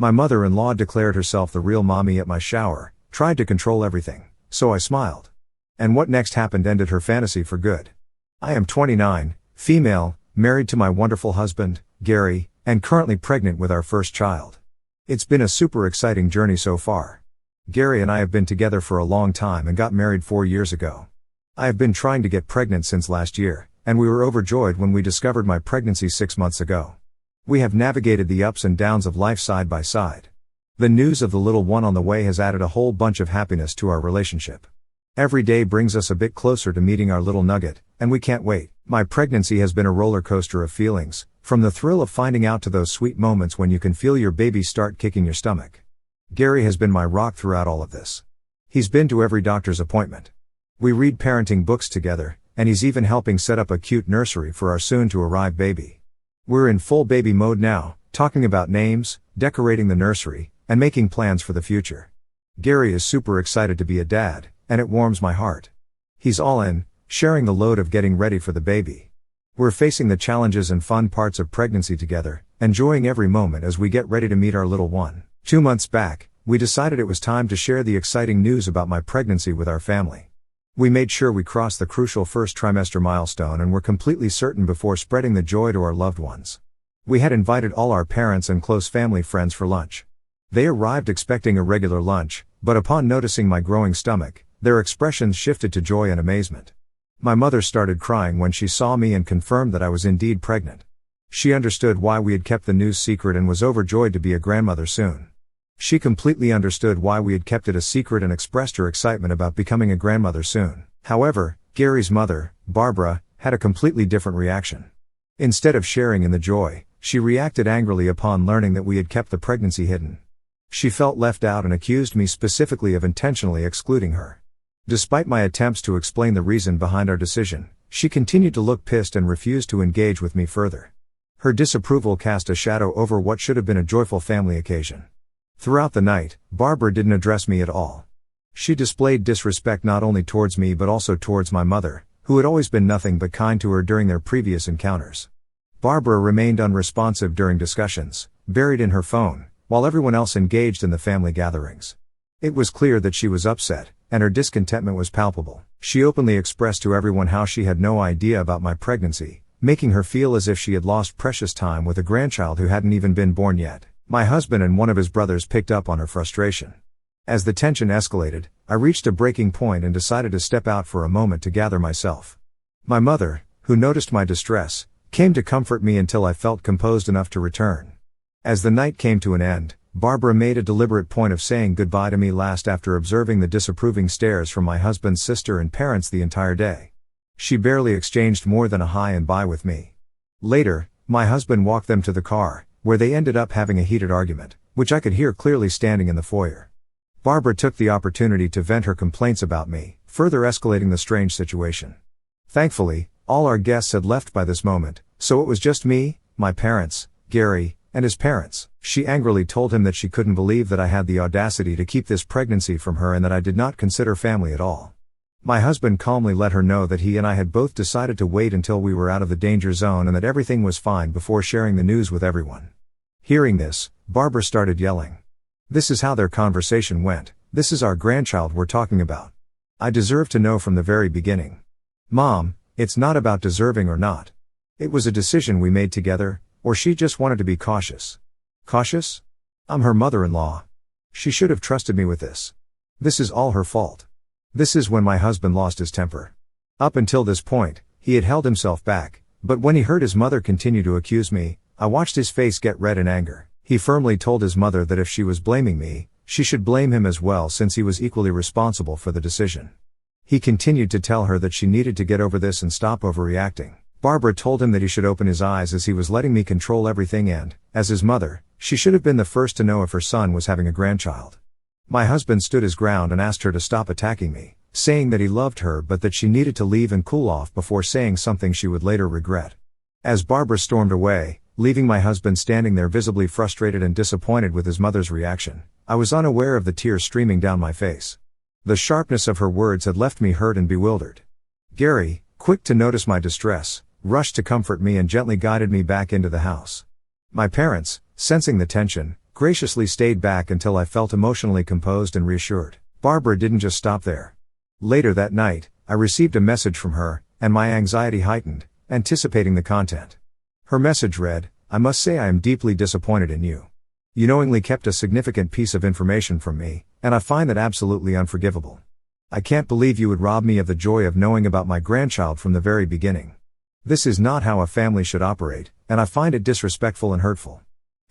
My mother-in-law declared herself the real mommy at my shower, tried to control everything, so I smiled. And what next happened ended her fantasy for good. I am 29, female, married to my wonderful husband, Gary, and currently pregnant with our first child. It's been a super exciting journey so far. Gary and I have been together for a long time and got married 4 years ago. I have been trying to get pregnant since last year, and we were overjoyed when we discovered my pregnancy 6 months ago. We have navigated the ups and downs of life side by side. The news of the little one on the way has added a whole bunch of happiness to our relationship. Every day brings us a bit closer to meeting our little nugget, and we can't wait. My pregnancy has been a roller coaster of feelings, from the thrill of finding out to those sweet moments when you can feel your baby start kicking your stomach. Gary has been my rock throughout all of this. He's been to every doctor's appointment. We read parenting books together, and he's even helping set up a cute nursery for our soon-to-arrive baby. We're in full baby mode now, talking about names, decorating the nursery, and making plans for the future. Gary is super excited to be a dad, and it warms my heart. He's all in, sharing the load of getting ready for the baby. We're facing the challenges and fun parts of pregnancy together, enjoying every moment as we get ready to meet our little one. 2 months back, we decided it was time to share the exciting news about my pregnancy with our family. We made sure we crossed the crucial first trimester milestone and were completely certain before spreading the joy to our loved ones. We had invited all our parents and close family friends for lunch. They arrived expecting a regular lunch, but upon noticing my growing stomach, their expressions shifted to joy and amazement. My mother started crying when she saw me and confirmed that I was indeed pregnant. She understood why we had kept the news secret and was overjoyed to be a grandmother soon. She completely understood why we had kept it a secret and expressed her excitement about becoming a grandmother soon. However, Gary's mother, Barbara, had a completely different reaction. Instead of sharing in the joy, she reacted angrily upon learning that we had kept the pregnancy hidden. She felt left out and accused me specifically of intentionally excluding her. Despite my attempts to explain the reason behind our decision, she continued to look pissed and refused to engage with me further. Her disapproval cast a shadow over what should have been a joyful family occasion. Throughout the night, Barbara didn't address me at all. She displayed disrespect not only towards me but also towards my mother, who had always been nothing but kind to her during their previous encounters. Barbara remained unresponsive during discussions, buried in her phone, while everyone else engaged in the family gatherings. It was clear that she was upset, and her discontentment was palpable. She openly expressed to everyone how she had no idea about my pregnancy, making her feel as if she had lost precious time with a grandchild who hadn't even been born yet. My husband and one of his brothers picked up on her frustration. As the tension escalated, I reached a breaking point and decided to step out for a moment to gather myself. My mother, who noticed my distress, came to comfort me until I felt composed enough to return. As the night came to an end, Barbara made a deliberate point of saying goodbye to me last after observing the disapproving stares from my husband's sister and parents the entire day. She barely exchanged more than a hi and bye with me. Later, my husband walked them to the car, where they ended up having a heated argument, which I could hear clearly standing in the foyer. Barbara took the opportunity to vent her complaints about me, further escalating the strange situation. Thankfully, all our guests had left by this moment, so it was just me, my parents, Gary, and his parents. She angrily told him that she couldn't believe that I had the audacity to keep this pregnancy from her and that I did not consider family at all. My husband calmly let her know that he and I had both decided to wait until we were out of the danger zone and that everything was fine before sharing the news with everyone. Hearing this, Barbara started yelling. This is how their conversation went. This is our grandchild we're talking about. I deserve to know from the very beginning. Mom, it's not about deserving or not. It was a decision we made together, or she just wanted to be cautious. Cautious? I'm her mother-in-law. She should have trusted me with this. This is all her fault. This is when my husband lost his temper. Up until this point, he had held himself back, but when he heard his mother continue to accuse me, I watched his face get red in anger. He firmly told his mother that if she was blaming me, she should blame him as well since he was equally responsible for the decision. He continued to tell her that she needed to get over this and stop overreacting. Barbara told him that he should open his eyes as he was letting me control everything and, as his mother, she should have been the first to know if her son was having a grandchild. My husband stood his ground and asked her to stop attacking me, saying that he loved her but that she needed to leave and cool off before saying something she would later regret. As Barbara stormed away, leaving my husband standing there visibly frustrated and disappointed with his mother's reaction, I was unaware of the tears streaming down my face. The sharpness of her words had left me hurt and bewildered. Gary, quick to notice my distress, rushed to comfort me and gently guided me back into the house. My parents, sensing the tension, graciously stayed back until I felt emotionally composed and reassured. Barbara didn't just stop there. Later that night, I received a message from her, and my anxiety heightened, anticipating the content. Her message read, "I must say I am deeply disappointed in you. You knowingly kept a significant piece of information from me, and I find that absolutely unforgivable. I can't believe you would rob me of the joy of knowing about my grandchild from the very beginning. This is not how a family should operate, and I find it disrespectful and hurtful.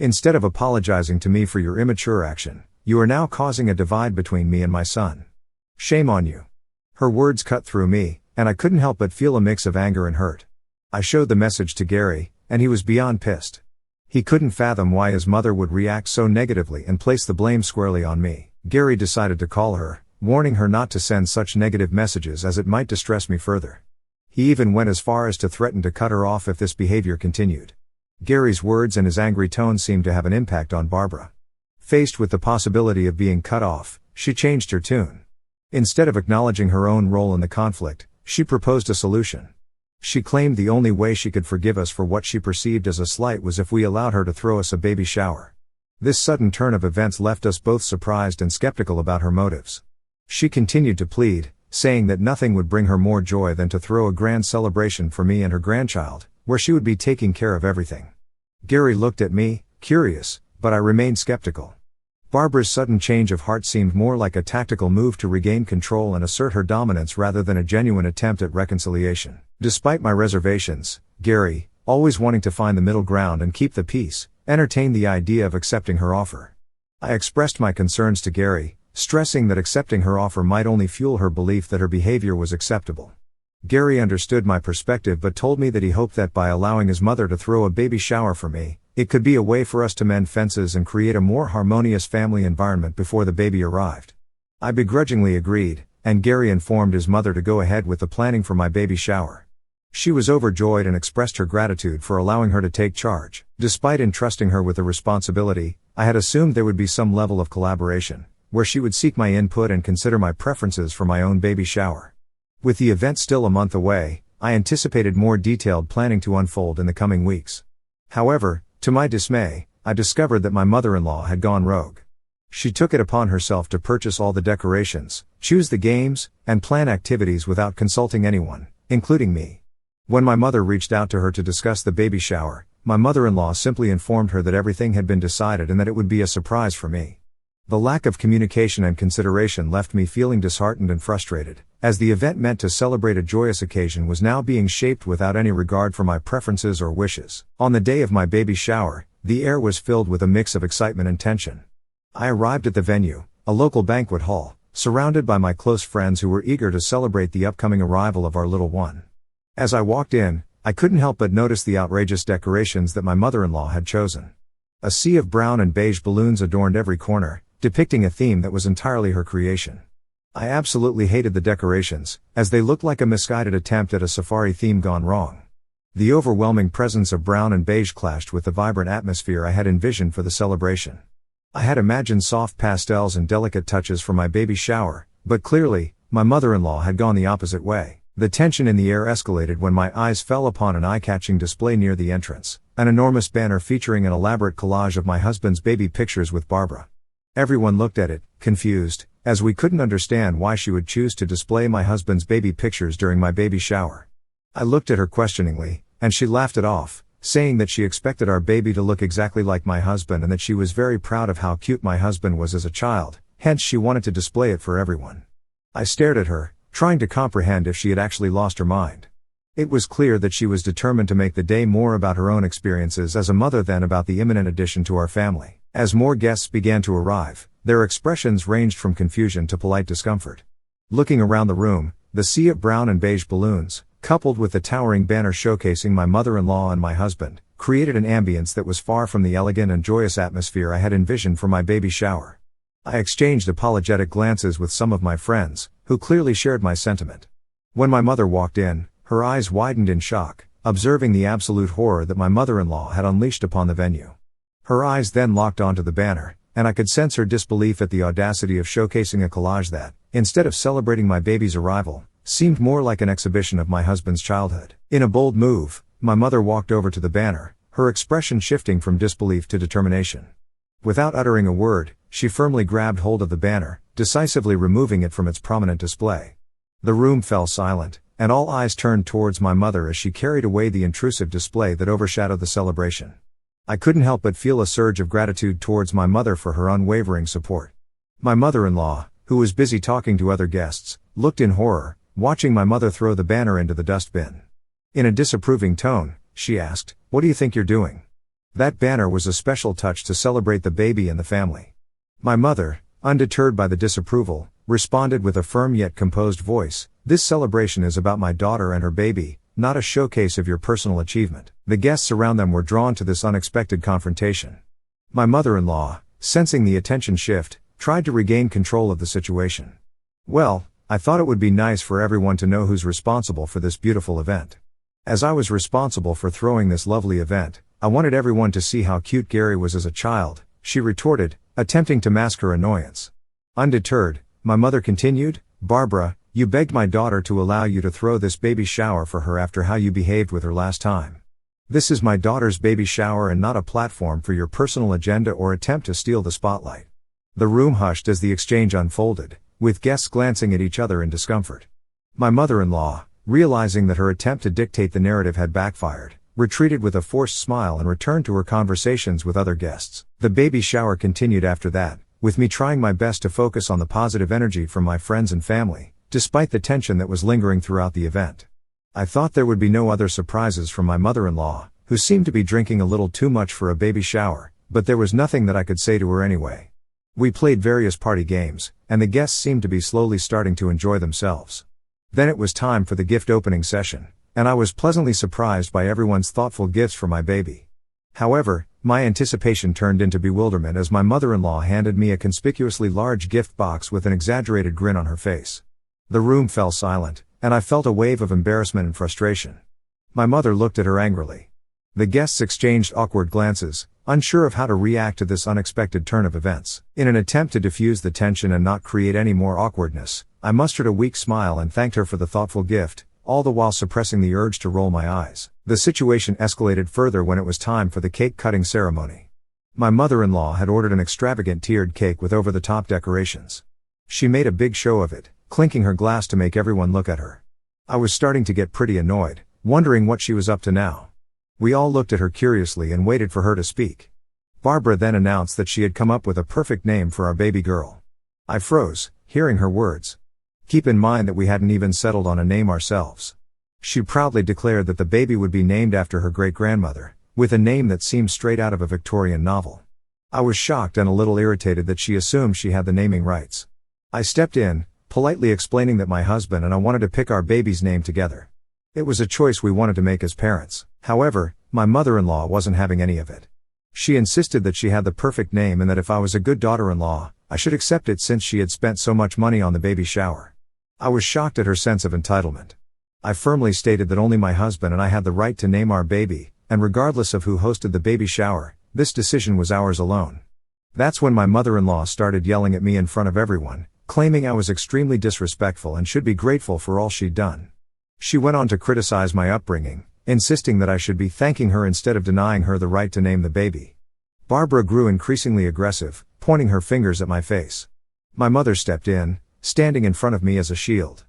Instead of apologizing to me for your immature action, you are now causing a divide between me and my son. Shame on you." Her words cut through me, and I couldn't help but feel a mix of anger and hurt. I showed the message to Gary, and he was beyond pissed. He couldn't fathom why his mother would react so negatively and place the blame squarely on me. Gary decided to call her, warning her not to send such negative messages as it might distress me further. He even went as far as to threaten to cut her off if this behavior continued. Gary's words and his angry tone seemed to have an impact on Barbara. Faced with the possibility of being cut off, she changed her tune. Instead of acknowledging her own role in the conflict, she proposed a solution. She claimed the only way she could forgive us for what she perceived as a slight was if we allowed her to throw us a baby shower. This sudden turn of events left us both surprised and skeptical about her motives. She continued to plead, saying that nothing would bring her more joy than to throw a grand celebration for me and her grandchild, where she would be taking care of everything. Gary looked at me, curious, but I remained skeptical. Barbara's sudden change of heart seemed more like a tactical move to regain control and assert her dominance rather than a genuine attempt at reconciliation. Despite my reservations, Gary, always wanting to find the middle ground and keep the peace, entertained the idea of accepting her offer. I expressed my concerns to Gary, stressing that accepting her offer might only fuel her belief that her behavior was acceptable. Gary understood my perspective but told me that he hoped that by allowing his mother to throw a baby shower for me, it could be a way for us to mend fences and create a more harmonious family environment before the baby arrived. I begrudgingly agreed, and Gary informed his mother to go ahead with the planning for my baby shower. She was overjoyed and expressed her gratitude for allowing her to take charge. Despite entrusting her with the responsibility, I had assumed there would be some level of collaboration, where she would seek my input and consider my preferences for my own baby shower. With the event still a month away, I anticipated more detailed planning to unfold in the coming weeks. However, to my dismay, I discovered that my mother-in-law had gone rogue. She took it upon herself to purchase all the decorations, choose the games, and plan activities without consulting anyone, including me. When my mother reached out to her to discuss the baby shower, my mother-in-law simply informed her that everything had been decided and that it would be a surprise for me. The lack of communication and consideration left me feeling disheartened and frustrated, as the event meant to celebrate a joyous occasion was now being shaped without any regard for my preferences or wishes. On the day of my baby shower, the air was filled with a mix of excitement and tension. I arrived at the venue, a local banquet hall, surrounded by my close friends who were eager to celebrate the upcoming arrival of our little one. As I walked in, I couldn't help but notice the outrageous decorations that my mother-in-law had chosen. A sea of brown and beige balloons adorned every corner, depicting a theme that was entirely her creation. I absolutely hated the decorations, as they looked like a misguided attempt at a safari theme gone wrong. The overwhelming presence of brown and beige clashed with the vibrant atmosphere I had envisioned for the celebration. I had imagined soft pastels and delicate touches for my baby shower, but clearly, my mother-in-law had gone the opposite way. The tension in the air escalated when my eyes fell upon an eye-catching display near the entrance, an enormous banner featuring an elaborate collage of my husband's baby pictures with Barbara. Everyone looked at it, confused, as we couldn't understand why she would choose to display my husband's baby pictures during my baby shower. I looked at her questioningly, and she laughed it off, saying that she expected our baby to look exactly like my husband and that she was very proud of how cute my husband was as a child, hence she wanted to display it for everyone. I stared at her, trying to comprehend if she had actually lost her mind. It was clear that she was determined to make the day more about her own experiences as a mother than about the imminent addition to our family. As more guests began to arrive, their expressions ranged from confusion to polite discomfort. Looking around the room, the sea of brown and beige balloons, coupled with the towering banner showcasing my mother-in-law and my husband, created an ambience that was far from the elegant and joyous atmosphere I had envisioned for my baby shower. I exchanged apologetic glances with some of my friends, who clearly shared my sentiment. When my mother walked in, her eyes widened in shock, observing the absolute horror that my mother-in-law had unleashed upon the venue. Her eyes then locked onto the banner, and I could sense her disbelief at the audacity of showcasing a collage that, instead of celebrating my baby's arrival, seemed more like an exhibition of my husband's childhood. In a bold move, my mother walked over to the banner, her expression shifting from disbelief to determination. Without uttering a word, she firmly grabbed hold of the banner, decisively removing it from its prominent display. The room fell silent, and all eyes turned towards my mother as she carried away the intrusive display that overshadowed the celebration. I couldn't help but feel a surge of gratitude towards my mother for her unwavering support. My mother-in-law, who was busy talking to other guests, looked in horror, watching my mother throw the banner into the dustbin. In a disapproving tone, she asked, "What do you think you're doing?" That banner was a special touch to celebrate the baby and the family. My mother, undeterred by the disapproval, responded with a firm yet composed voice, "This celebration is about my daughter and her baby, not a showcase of your personal achievement." The guests around them were drawn to this unexpected confrontation. My mother-in-law, sensing the attention shift, tried to regain control of the situation. "Well, I thought it would be nice for everyone to know who's responsible for this beautiful event. As I was responsible for throwing this lovely event, I wanted everyone to see how cute Gary was as a child," she retorted, attempting to mask her annoyance. Undeterred, my mother continued, "Barbara, you begged my daughter to allow you to throw this baby shower for her after how you behaved with her last time. This is my daughter's baby shower and not a platform for your personal agenda or attempt to steal the spotlight." The room hushed as the exchange unfolded, with guests glancing at each other in discomfort. My mother-in-law, realizing that her attempt to dictate the narrative had backfired, retreated with a forced smile and returned to her conversations with other guests. The baby shower continued after that, with me trying my best to focus on the positive energy from my friends and family, despite the tension that was lingering throughout the event. I thought there would be no other surprises from my mother-in-law, who seemed to be drinking a little too much for a baby shower, but there was nothing that I could say to her anyway. We played various party games, and the guests seemed to be slowly starting to enjoy themselves. Then it was time for the gift opening session, and I was pleasantly surprised by everyone's thoughtful gifts for my baby. However, my anticipation turned into bewilderment as my mother-in-law handed me a conspicuously large gift box with an exaggerated grin on her face. The room fell silent, and I felt a wave of embarrassment and frustration. My mother looked at her angrily. The guests exchanged awkward glances, unsure of how to react to this unexpected turn of events. In an attempt to diffuse the tension and not create any more awkwardness, I mustered a weak smile and thanked her for the thoughtful gift, all the while suppressing the urge to roll my eyes. The situation escalated further when it was time for the cake-cutting ceremony. My mother-in-law had ordered an extravagant tiered cake with over-the-top decorations. She made a big show of it, clinking her glass to make everyone look at her. I was starting to get pretty annoyed, wondering what she was up to now. We all looked at her curiously and waited for her to speak. Barbara then announced that she had come up with a perfect name for our baby girl. I froze, hearing her words. Keep in mind that we hadn't even settled on a name ourselves. She proudly declared that the baby would be named after her great-grandmother, with a name that seemed straight out of a Victorian novel. I was shocked and a little irritated that she assumed she had the naming rights. I stepped in, politely explaining that my husband and I wanted to pick our baby's name together. It was a choice we wanted to make as parents. However, my mother-in-law wasn't having any of it. She insisted that she had the perfect name and that if I was a good daughter-in-law, I should accept it since she had spent so much money on the baby shower. I was shocked at her sense of entitlement. I firmly stated that only my husband and I had the right to name our baby, and regardless of who hosted the baby shower, this decision was ours alone. That's when my mother-in-law started yelling at me in front of everyone, claiming I was extremely disrespectful and should be grateful for all she'd done. She went on to criticize my upbringing, insisting that I should be thanking her instead of denying her the right to name the baby. Barbara grew increasingly aggressive, pointing her fingers at my face. My mother stepped in, standing in front of me as a shield.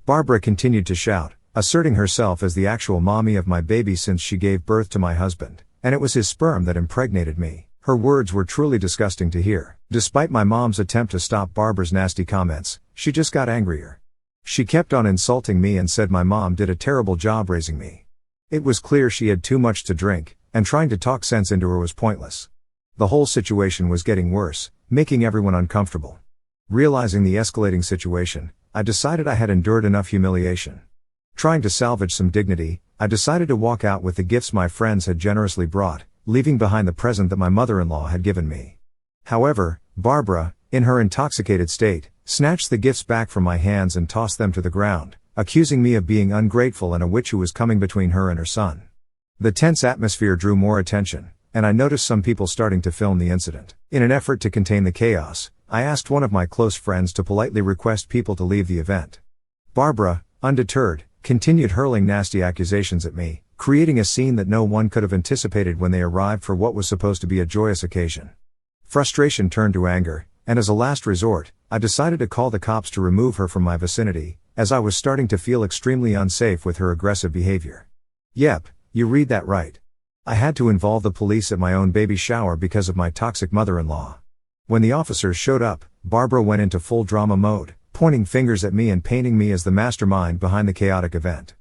Barbara continued to shout, asserting herself as the actual mommy of my baby since she gave birth to my husband, and it was his sperm that impregnated me. Her words were truly disgusting to hear. Despite my mom's attempt to stop Barbara's nasty comments, she just got angrier. She kept on insulting me and said my mom did a terrible job raising me. It was clear she had too much to drink, and trying to talk sense into her was pointless. The whole situation was getting worse, making everyone uncomfortable. Realizing the escalating situation, I decided I had endured enough humiliation. Trying to salvage some dignity, I decided to walk out with the gifts my friends had generously brought, leaving behind the present that my mother-in-law had given me. However, Barbara, in her intoxicated state, snatched the gifts back from my hands and tossed them to the ground, accusing me of being ungrateful and a witch who was coming between her and her son. The tense atmosphere drew more attention, and I noticed some people starting to film the incident. In an effort to contain the chaos, I asked one of my close friends to politely request people to leave the event. Barbara, undeterred, continued hurling nasty accusations at me, creating a scene that no one could have anticipated when they arrived for what was supposed to be a joyous occasion. Frustration turned to anger, and as a last resort, I decided to call the cops to remove her from my vicinity, as I was starting to feel extremely unsafe with her aggressive behavior. Yep, you read that right. I had to involve the police at my own baby shower because of my toxic mother-in-law. When the officers showed up, Barbara went into full drama mode, pointing fingers at me and painting me as the mastermind behind the chaotic event.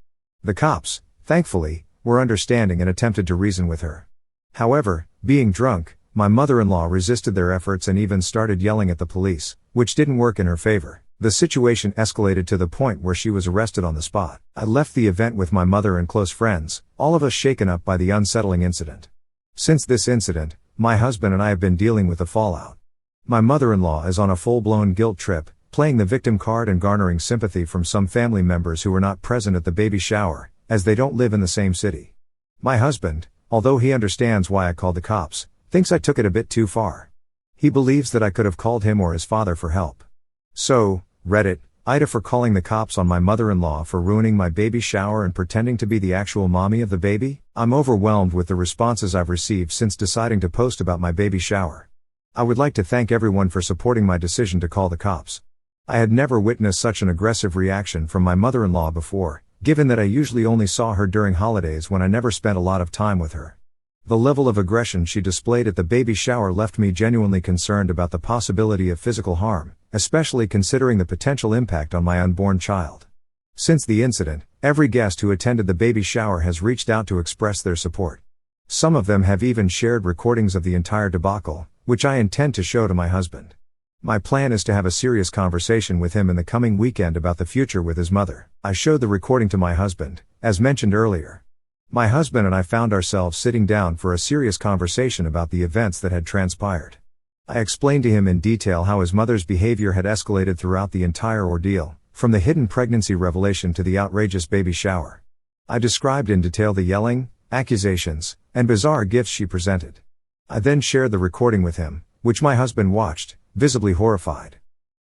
The cops, thankfully, were understanding and attempted to reason with her. However, being drunk, my mother-in-law resisted their efforts and even started yelling at the police, which didn't work in her favor. The situation escalated to the point where she was arrested on the spot. I left the event with my mother and close friends, all of us shaken up by the unsettling incident. Since this incident, my husband and I have been dealing with the fallout. My mother-in-law is on a full-blown guilt trip, playing the victim card and garnering sympathy from some family members who were not present at the baby shower, as they don't live in the same city. My husband, although he understands why I called the cops, thinks I took it a bit too far. He believes that I could have called him or his father for help. So, Reddit, Ida for calling the cops on my mother-in-law for ruining my baby shower and pretending to be the actual mommy of the baby? I'm overwhelmed with the responses I've received since deciding to post about my baby shower. I would like to thank everyone for supporting my decision to call the cops. I had never witnessed such an aggressive reaction from my mother-in-law before, given that I usually only saw her during holidays when I never spent a lot of time with her. The level of aggression she displayed at the baby shower left me genuinely concerned about the possibility of physical harm, especially considering the potential impact on my unborn child. Since the incident, every guest who attended the baby shower has reached out to express their support. Some of them have even shared recordings of the entire debacle, which I intend to show to my husband. My plan is to have a serious conversation with him in the coming weekend about the future with his mother. I showed the recording to my husband, as mentioned earlier. My husband and I found ourselves sitting down for a serious conversation about the events that had transpired. I explained to him in detail how his mother's behavior had escalated throughout the entire ordeal, from the hidden pregnancy revelation to the outrageous baby shower. I described in detail the yelling, accusations, and bizarre gifts she presented. I then shared the recording with him, which my husband watched, visibly horrified.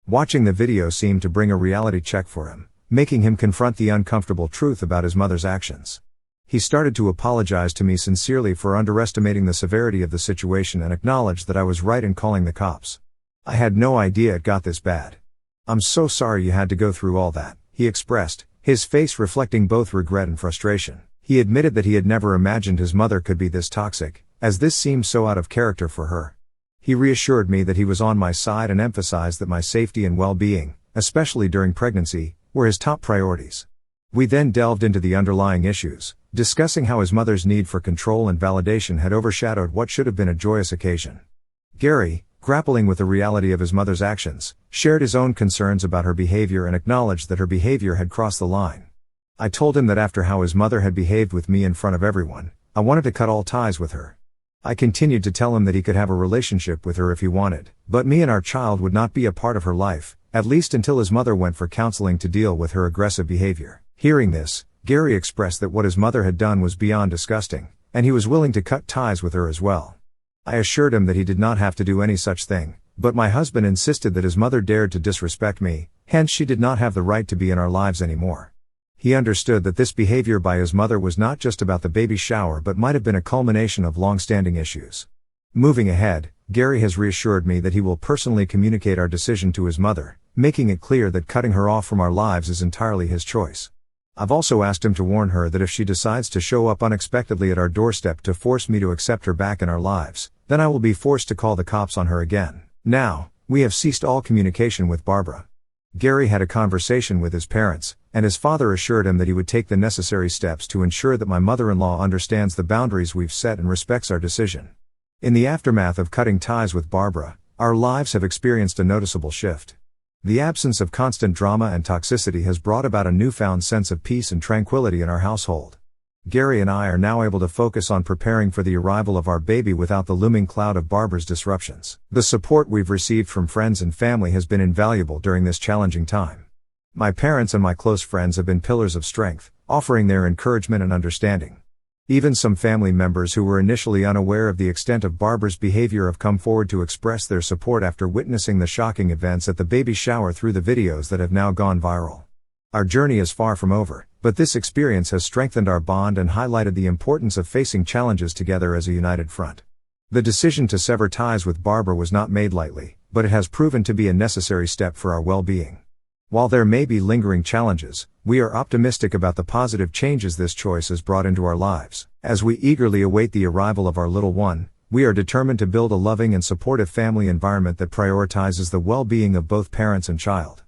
Watching the video seemed to bring a reality check for him, making him confront the uncomfortable truth about his mother's actions. He started to apologize to me sincerely for underestimating the severity of the situation and acknowledged that I was right in calling the cops. I had no idea it got this bad. "I'm so sorry you had to go through all that," he expressed, his face reflecting both regret and frustration. He admitted that he had never imagined his mother could be this toxic, as this seemed so out of character for her. He reassured me that he was on my side and emphasized that my safety and well-being, especially during pregnancy, were his top priorities. We then delved into the underlying issues, discussing how his mother's need for control and validation had overshadowed what should have been a joyous occasion. Gary, grappling with the reality of his mother's actions, shared his own concerns about her behavior and acknowledged that her behavior had crossed the line. I told him that after how his mother had behaved with me in front of everyone, I wanted to cut all ties with her. I continued to tell him that he could have a relationship with her if he wanted, but me and our child would not be a part of her life, at least until his mother went for counseling to deal with her aggressive behavior. Hearing this, Gary expressed that what his mother had done was beyond disgusting, and he was willing to cut ties with her as well. I assured him that he did not have to do any such thing, but my husband insisted that his mother dared to disrespect me, hence she did not have the right to be in our lives anymore. He understood that this behavior by his mother was not just about the baby shower but might have been a culmination of long-standing issues. Moving ahead, Gary has reassured me that he will personally communicate our decision to his mother, making it clear that cutting her off from our lives is entirely his choice. I've also asked him to warn her that if she decides to show up unexpectedly at our doorstep to force me to accept her back in our lives, then I will be forced to call the cops on her again. Now, we have ceased all communication with Barbara. Gary had a conversation with his parents, and his father assured him that he would take the necessary steps to ensure that my mother-in-law understands the boundaries we've set and respects our decision. In the aftermath of cutting ties with Barbara, our lives have experienced a noticeable shift. The absence of constant drama and toxicity has brought about a newfound sense of peace and tranquility in our household. Gary and I are now able to focus on preparing for the arrival of our baby without the looming cloud of Barbara's disruptions. The support we've received from friends and family has been invaluable during this challenging time. My parents and my close friends have been pillars of strength, offering their encouragement and understanding. Even some family members who were initially unaware of the extent of Barbara's behavior have come forward to express their support after witnessing the shocking events at the baby shower through the videos that have now gone viral. Our journey is far from over, but this experience has strengthened our bond and highlighted the importance of facing challenges together as a united front. The decision to sever ties with Barbara was not made lightly, but it has proven to be a necessary step for our well-being. While there may be lingering challenges, we are optimistic about the positive changes this choice has brought into our lives. As we eagerly await the arrival of our little one, we are determined to build a loving and supportive family environment that prioritizes the well-being of both parents and child.